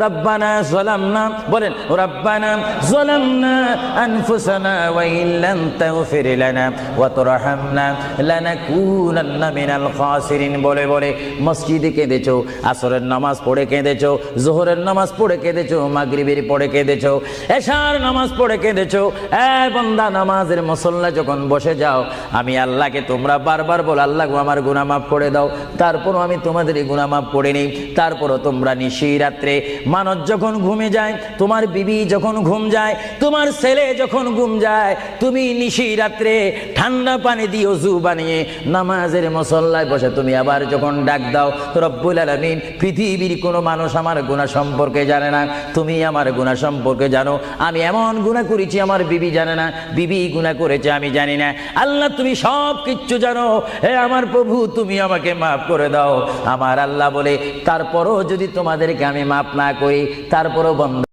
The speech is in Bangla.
রব্বানা যালামনা বলেন রব্বানা যালামনা আনফুসানা ওয়া ইল্লাম তাগফির লানা ওয়া তারহামনা লানাকুনান্না মিনাল খাসিরিন বলে বলে মসজিদে কেঁদেছো, আসরের নামাজ পড়ে কেঁদেছো, যোহরের নামাজ পড়ে কেঁদেছো, মাগরিবের পড়ে কেঁদেছো, এশার নামাজ পড়ে কেঁদেছো। এ বান্দা, নামাজের মুসল্লা যখন বসে যাও, আমি আল্লাহকে তোমরা বারবার বল, আল্লাহ গো আমার গুনাহ মাফ করে দাও। তারপরও আমি তোমাদের এই গুনাহ মাফ করে নেই। তারপরও তোমরা নিশি রাত্রে মানুষ যখন ঘুমে যায়, তোমার বিবি যখন ঘুম যায়, তোমার ছেলে যখন ঘুম যায়, তুমি নিশি রাত্রে ঠান্ডা পানি দিয়ে ওযু বানিয়ে নামাজের মুসল্লায় বসে তুমি আবার যখন ডাক দাও, রব্বুল আলামিন, পৃথিবীর কোনো মানুষ আমার গুনাহ সম্পর্কে জানে না, তুমি আমার গুনাহ সম্পর্কে জানো। আমি এমন গুনাহ করেছি আমার বিবি জানে না, বিবি গুনাহ করেছে আমি জানি না। আল্লাহ তুমি সব কিচ্ছু জানো। হে আমার প্রভু, তুমি আমাকে মাফ করে দাও। আমার আল্লাহ বলে, তারপরও যদি তোমাদেরকে আমি মাফ না করি, তারপরও বন্ধ